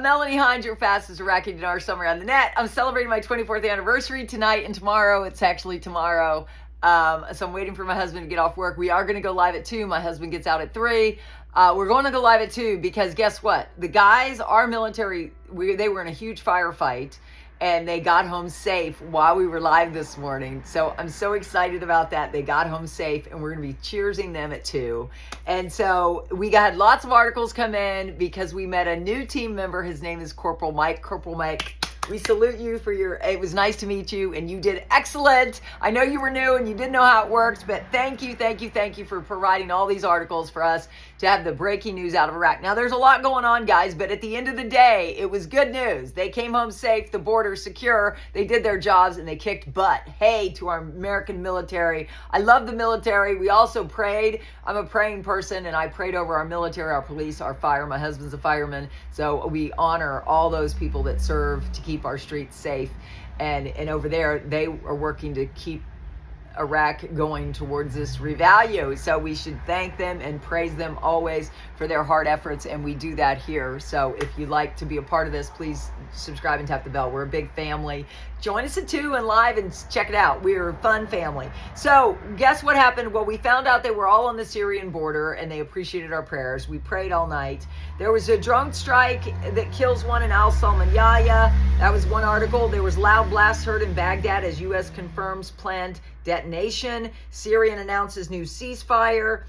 Melanie Hinds, your fastest IRAQI DINAR summary on the net. I'm celebrating my 24th anniversary tonight and tomorrow. It's actually tomorrow. So I'm waiting for my husband to get off work. We are going to go live at 2. My husband gets out at 3. We're going to go live at 2 because guess what? The guys, our military, they were in a huge firefight and they got home safe while we were live this morning. So I'm so excited about that. They got home safe and we're going to be cheersing them at 2. And so we got lots of articles come in because we met a new team member. His name is Corporal Mike. Corporal Mike, we salute you for it was nice to meet you and you did excellent. I know you were new and you didn't know how it worked, but thank you for providing all these articles for us to have the breaking news out of Iraq. Now there's a lot going on, guys, but at the end of the day, it was good news. They came home safe, the border secure, they did their jobs and they kicked butt. Hey, to our American military. I love the military. We also prayed. I'm a praying person and I prayed over our military, our police, our fire. My husband's a fireman. So we honor all those people that serve to keep our streets safe. And over there, they are working to keep Iraq going towards this revalue. So we should thank them and praise them always for their hard efforts. And we do that here. So if you'd like to be a part of this, please subscribe and tap the bell. We're a big family. Join us at 2 and live and check it out. We're a fun family. So guess what happened? Well, we found out they were all on the Syrian border and they appreciated our prayers. We prayed all night. There was a drone strike that kills one in Al Salmaniyah. That was one article. There was loud blasts heard in Baghdad as U.S. confirms planned detonation. Syria announces new ceasefire.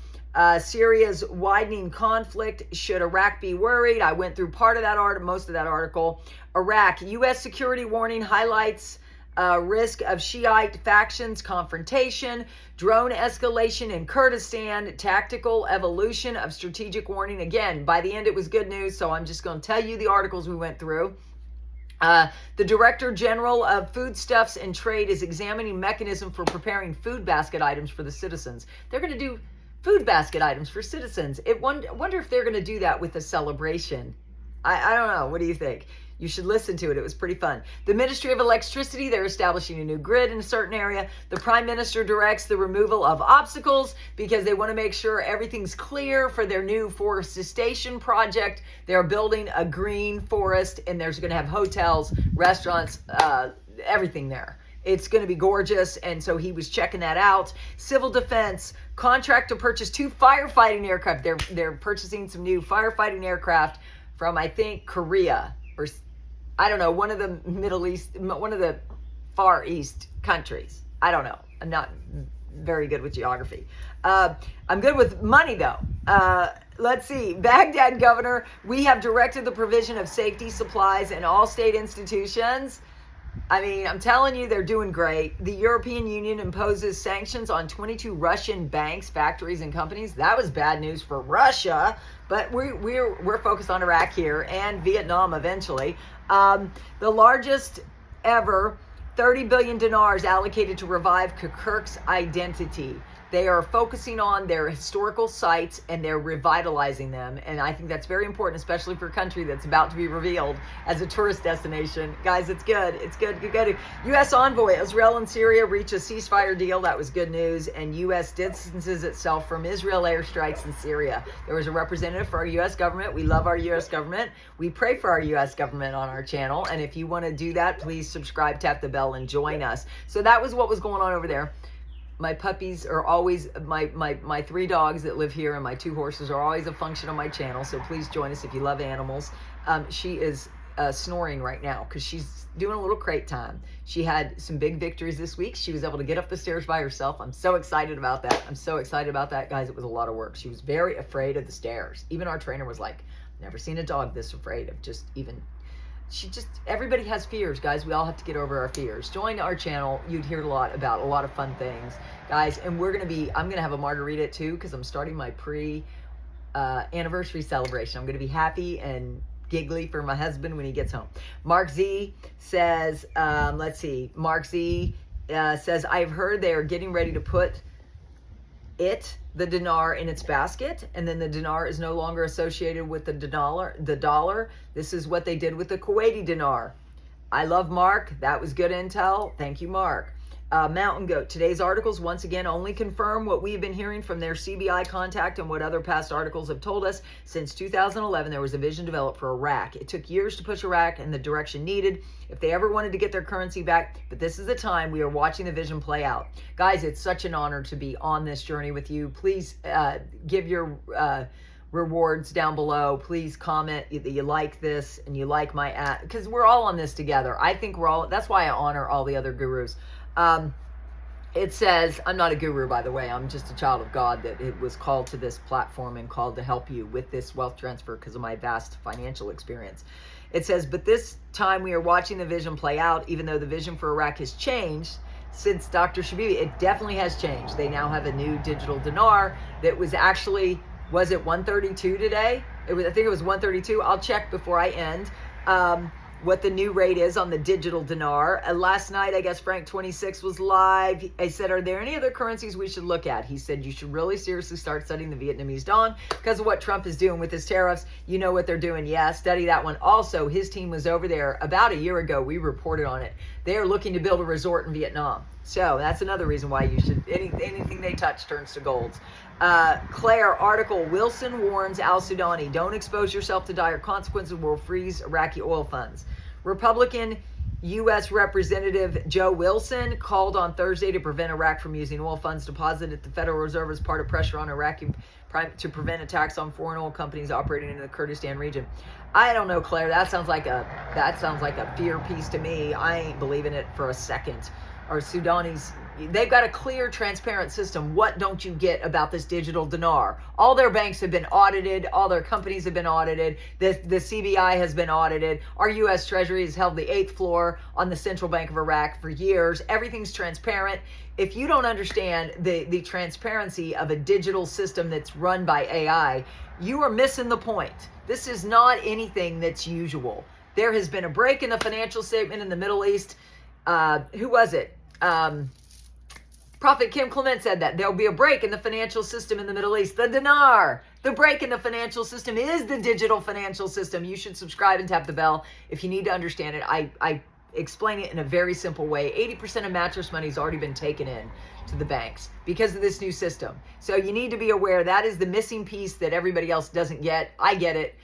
Syria's widening conflict. Should Iraq be worried? I went through part of that most of that article. Iraq, U.S. security warning highlights risk of Shiite factions confrontation. Drone escalation in Kurdistan. Tactical evolution of strategic warning. Again, by the end it was good news, so I'm just going to tell you the articles we went through. The Director General of Foodstuffs and Trade is examining mechanism for preparing food basket items for the citizens. They're going to do food basket items for citizens. I wonder if they're going to do that with a celebration. I don't know. What do you think? You should listen to it. It was pretty fun. The Ministry of Electricity, they're establishing a new grid in a certain area. The Prime Minister directs the removal of obstacles because they want to make sure everything's clear for their new forestation project. They're building a green forest and there's going to have hotels, restaurants, everything there. It's going to be gorgeous. And so he was checking that out. Civil Defense, contract to purchase 2 firefighting aircraft. They're purchasing some new firefighting aircraft from, I think, Korea or I don't know, one of the Middle East, one of the Far East countries. I don't know. I'm not very good with geography. I'm good with money though. Let's see. Baghdad governor, we have directed the provision of safety supplies in all state institutions. I mean, I'm telling you, they're doing great. The European Union imposes sanctions on 22 Russian banks, factories, and companies. That was bad news for Russia, but we're focused on Iraq here and Vietnam eventually. The largest ever 30 billion dinars allocated to revive Kirkuk's identity. They are focusing on their historical sites and they're revitalizing them. And I think that's very important, especially for a country that's about to be revealed as a tourist destination. Guys, it's good. It's good. Good. U.S. envoy, Israel and Syria reach a ceasefire deal. That was good news. And U.S. distances itself from Israel airstrikes in Syria. There was a representative for our U.S. government. We love our U.S. government. We pray for our U.S. government on our channel. And if you want to do that, please subscribe, tap the bell, and join us. So that was what was going on over there. My puppies are always, my 3 dogs that live here and my 2 horses are always a function of my channel. So please join us if you love animals. She is snoring right now because she's doing a little crate time. She had some big victories this week. She was able to get up the stairs by herself. I'm so excited about that. I'm so excited about that, guys. It was a lot of work. She was very afraid of the stairs. Even our trainer was like, never seen a dog this afraid of just even... everybody has fears, guys. We all have to get over our fears. Join our channel. You'd hear a lot about a lot of fun things, guys. And I'm going to have a margarita too because I'm starting my anniversary celebration. I'm going to be happy and giggly for my husband when he gets home. Mark Z says, let's see. Mark Z says, I've heard they are getting ready to put the dinar in its basket, and then the dinar is no longer associated with the dollar. This is what they did with the Kuwaiti dinar. I love Mark. That was good intel. Thank you, Mark. Mountain Goat. Today's articles once again only confirm what we've been hearing from their CBI contact and what other past articles have told us. Since 2011, there was a vision developed for Iraq. It took years to push Iraq in the direction needed if they ever wanted to get their currency back. But this is the time we are watching the vision play out. Guys, it's such an honor to be on this journey with you. Please give your rewards down below. Please comment that you like this and you like my ad, because we're all on this together. I think we're all, that's why I honor all the other gurus. It says, I'm not a guru, by the way. I'm just a child of God that it was called to this platform and called to help you with this wealth transfer because of my vast financial experience. It says, but this time we are watching the vision play out, even though the vision for Iraq has changed since Dr. Shabibi. It definitely has changed. They now have a new digital dinar that was actually, was it 132 today? I think it was 132. I'll check before I end. What the new rate is on the digital dinar. Last night, I guess Frank 26 was live. I said, are there any other currencies we should look at? He said, you should really seriously start studying the Vietnamese dong because of what Trump is doing with his tariffs. You know what they're doing. Yeah, study that one. Also, his team was over there about a year ago. We reported on it. They are looking to build a resort in Vietnam. So that's another reason why you should, anything they touch turns to gold. Claire article, Wilson warns al-Sudani, don't expose yourself to dire consequences, will freeze Iraqi oil funds. Republican U.S. Representative Joe Wilson called on Thursday to prevent Iraq from using oil funds deposited at the Federal Reserve as part of pressure on Iraqi to prevent attacks on foreign oil companies operating in the Kurdistan region. I don't know, Claire. That sounds like a fear piece to me. I ain't believing it for a second. Or Sudanese, they've got a clear, transparent system. What don't you get about this digital dinar? All their banks have been audited. All their companies have been audited. The CBI has been audited. Our U.S. Treasury has held the 8th floor on the Central Bank of Iraq for years. Everything's transparent. If you don't understand the transparency of a digital system that's run by AI, you are missing the point. This is not anything that's usual. There has been a break in the financial statement in the Middle East. Who was it? Prophet Kim Clement said that there'll be a break in the financial system in the Middle East. The dinar, the break in the financial system is the digital financial system. You should subscribe and tap the bell if you need to understand it. I explain it in a very simple way. 80% of mattress money has already been taken in to the banks because of this new system. So you need to be aware that is the missing piece that everybody else doesn't get. I get it.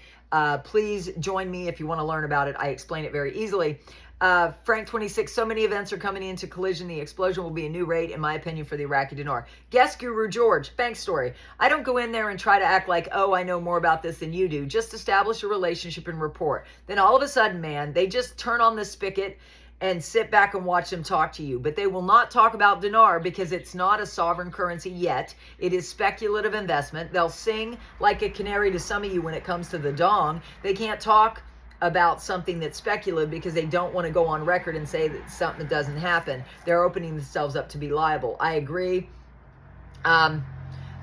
Please join me if you want to learn about it. I explain it very easily. Frank 26, so many events are coming into collision. The explosion will be a new rate, in my opinion, for the Iraqi dinar. Guest Guru George, bank story. I don't go in there and try to act like, oh, I know more about this than you do. Just establish a relationship and report. Then all of a sudden, man, they just turn on the spigot and sit back and watch them talk to you. But they will not talk about dinar because it's not a sovereign currency yet. It is speculative investment. They'll sing like a canary to some of you when it comes to the dong. They can't talk about something that's speculative because they don't want to go on record and say that something that doesn't happen. They're opening themselves up to be liable. I agree.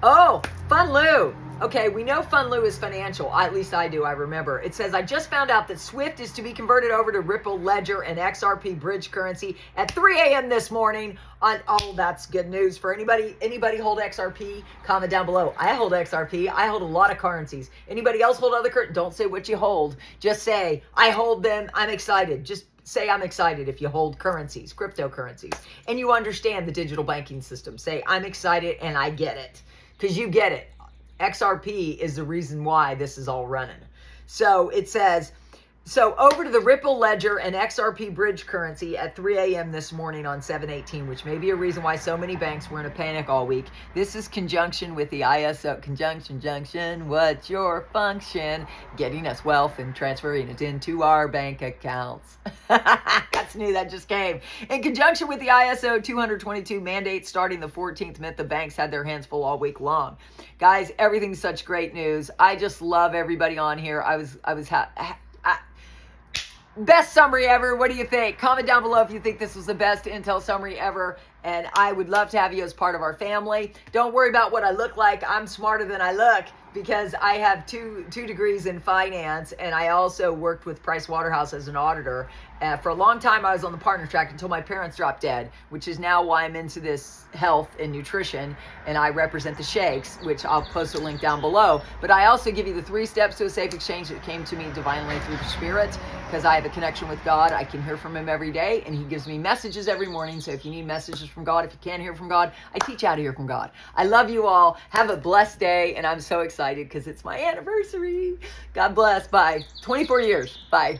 Oh, Fun Lou. Okay, we know Fun Lou is financial. At least I do, I remember. It says, I just found out that SWIFT is to be converted over to Ripple, Ledger, and XRP bridge currency at 3 a.m. this morning. Oh, that's good news. For anybody hold XRP? Comment down below. I hold XRP. I hold a lot of currencies. Anybody else hold other currencies? Don't say what you hold. Just say, I hold them. I'm excited. Just say I'm excited if you hold currencies, cryptocurrencies, and you understand the digital banking system. Say, I'm excited and I get it. Because you get it. XRP is the reason why this is all running. So it says, so over to the Ripple Ledger and XRP bridge currency at 3 a.m. this morning on 7/18, which may be a reason why so many banks were in a panic all week. This is conjunction with the ISO. Junction, what's your function? Getting us wealth and transferring it into our bank accounts. That's new, that just came. In conjunction with the ISO 222 mandate starting the 14th meant the banks had their hands full all week long. Guys, everything's such great news. I just love everybody on here. Best summary ever. What do you think? Comment down below if you think this was the best Intel summary ever. And I would love to have you as part of our family. Don't worry about what I look like. I'm smarter than I look. because I have two degrees in finance, and I also worked with Price Waterhouse as an auditor. For a long time, I was on the partner track until my parents dropped dead, which is now why I'm into this health and nutrition, and I represent the shakes, which I'll post a link down below. But I also give you the 3 steps to a safe exchange that came to me divinely through the Spirit, because I have a connection with God. I can hear from Him every day, and He gives me messages every morning. So if you need messages from God, if you can't hear from God, I teach you how to hear from God. I love you all. Have a blessed day, and I'm so excited because it's my anniversary. God bless. Bye. 24 years. Bye.